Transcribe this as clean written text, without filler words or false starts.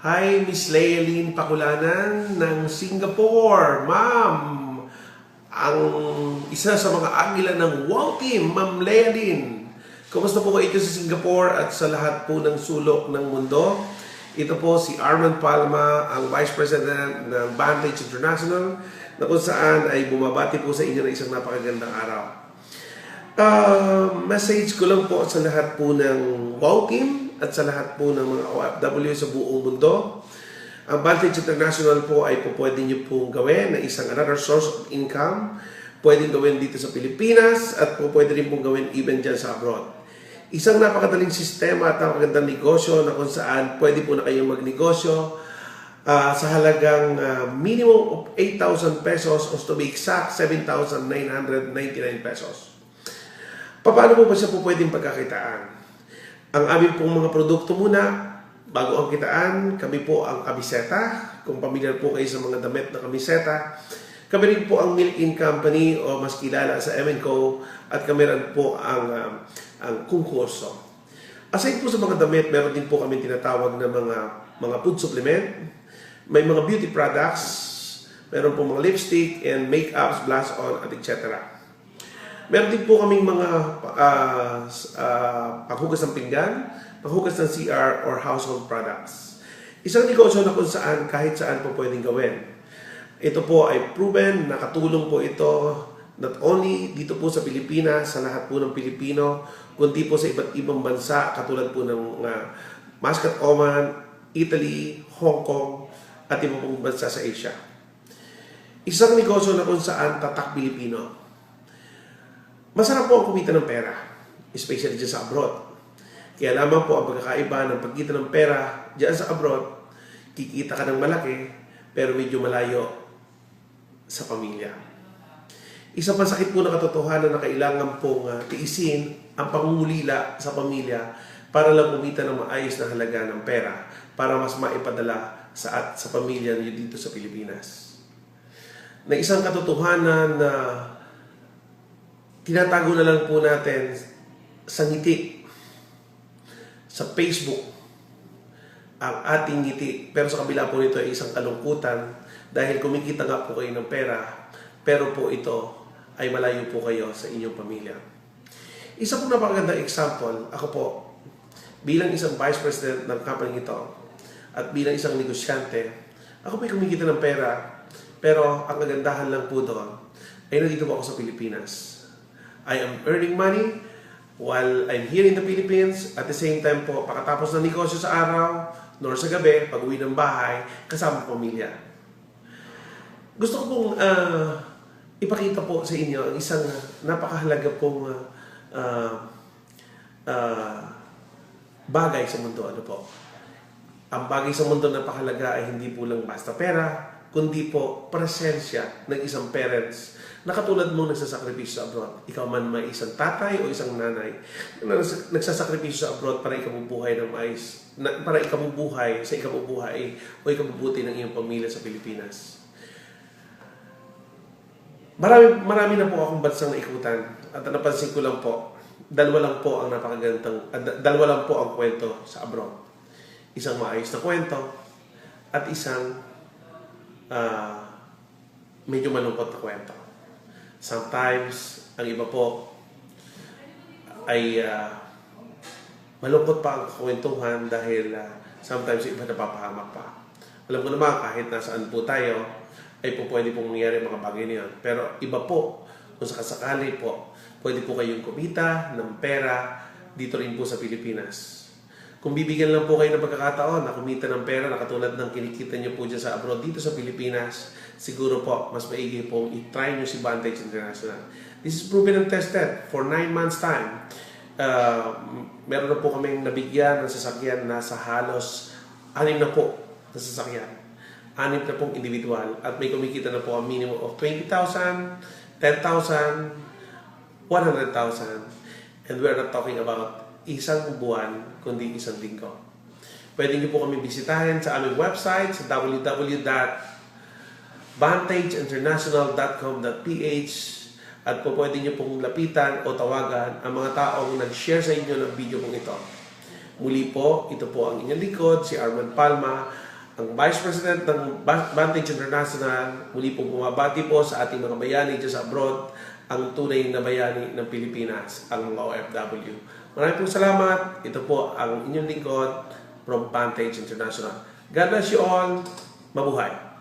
Hi, Miss Leilyn Pakulanan ng Singapore. Ma'am, ang isa sa mga agila ng Wow Team, Ma'am Leilyn. Kumusta po kayo sa Singapore at sa lahat po ng sulok ng mundo? Ito po si Arman Palma, ang Vice President ng Vantage International, na kung saan ay bumabati po sa inyo ng isang napakagandang araw. Message ko lang po sa lahat po ng Wow Team at sa lahat po ng mga OFW sa buong mundo. Ang Vantage International po ay pwede nyo pong gawin na isang another source of income. Pwedeng gawin dito sa Pilipinas at pwede rin pong gawin even dyan sa abroad. Isang napakadaling sistema at napakagandang negosyo na kung saan pwede po na kayong magnegosyo sa halagang minimum of 8,000 pesos or to be exact, 7,999 pesos. Paano po ba siya po pwedeng pagkakitaan? Ang aming pong mga produkto muna, bago ang kitaan, kami po ang kamiseta. Kung pamilyar po kayo sa mga damit na kamiseta, kami rin po ang Milk In Company o mas kilala sa M&Co at kami rin po ang Kungkurso. Aside po sa mga damit, meron din po kami tinatawag na mga food supplement. May mga beauty products, meron po mga lipstick and makeups, blush on at etc. Meron din po kaming mga panghugas ng pinggan, panghugas ng CR or household products. Isang negosyo na kung saan kahit saan po pwedeng gawin. Ito po ay proven, nakatulong po ito not only dito po sa Pilipinas, sa lahat po ng Pilipino, kundi po sa iba't ibang bansa katulad po ng Muscat, Oman, Italy, Hong Kong at iba pong bansa sa Asia. Isang negosyo na kung saan tatak Pilipino. Masarap po ang kumita ng pera, especially dyan sa abroad. Kaya lamang po ang pagkakaiba ng pagkita ng pera dyan sa abroad, kikita ka ng malaki, pero medyo malayo sa pamilya. Isa pang sakit po na katotohanan na kailangan pong tiisin ang pangungulila sa pamilya para lang kumita ng maayos na halaga ng pera para mas maipadala sa pamilya niyo dito sa Pilipinas. Na isang katotohanan na tinatago na lang po natin sa ngiti, sa Facebook, ang ating ngiti. Pero sa kabila po nito ay isang kalungkutan dahil kumikita nga po kayo ng pera, pero po ito ay malayo po kayo sa inyong pamilya. Isa pong napakagandang example, ako po, bilang isang Vice President ng company ito at bilang isang negosyante, ako po ay kumikita ng pera, pero ang kagandahan lang po doon ay nandito po ako sa Pilipinas. I am earning money while I'm here in the Philippines. At the same time po, pagkatapos ng negosyo sa araw, nor sa gabi, pag-uwi ng bahay, kasama pamilya. Gusto ko pong ipakita po sa inyo ang isang napakahalaga pong bagay sa mundo. Ano po? Ang bagay sa mundo na napakahalaga ay hindi po lang basta pera, kundi po presensya ng isang parents na katulad mong nagsasakripisyo sa abroad. Ikaw man may isang tatay o isang nanay na nagsasakripisyo sa abroad para ikabubuhay ng maayos, para ikabubuhay sa ikabubuhay o ikabubuti ng iyong pamilya sa Pilipinas. Marami na po akong bansang naikutan at napansin ko lang po, dalawa lang po ang kwento sa abroad. Isang maayos na kwento at isang medyo malungkot na kwento. Sometimes, ang iba po ay malungkot pa ang kwentuhan dahil sometimes iba napapahamak pa. Alam ko naman, kahit nasaan po tayo, ay po pwede pong mangyari mga bagay niyan. Pero iba po, kung sakasakali po, pwede po kayong kumita ng pera dito rin po sa Pilipinas. Kung bibigyan lang po kayo ng pagkakataon na kumita ng pera na katulad ng kinikita nyo po dyan sa abroad, dito sa Pilipinas, siguro po, mas maigi po i-try nyo si Vantage International. This is proven and tested for 9 months time. Meron na po kaming nabigyan ng sasakyan na sa halos 6 na po na sasakyan. 6 na pong individual. At may kumikita na po ang minimum of 20,000, 10,000, 100,000. And we're not talking about isang buwan, kundi isang linggo. Pwede niyo po kami bisitahin sa aming website sa www.vantageinternational.com.ph at po pwede niyo pong lapitan o tawagan ang mga taong nag-share sa inyo ng video pong ito. Muli po, ito po ang inyong likod, si Arman Palma, ang Vice President ng Vantage International, muli pong bumabati po sa ating mga bayani dyan sa abroad, ang tunay na bayani ng Pilipinas, ang mga OFW. Maraming pong salamat. Ito po ang inyong lingkod from Vantage International. God bless you all. Mabuhay.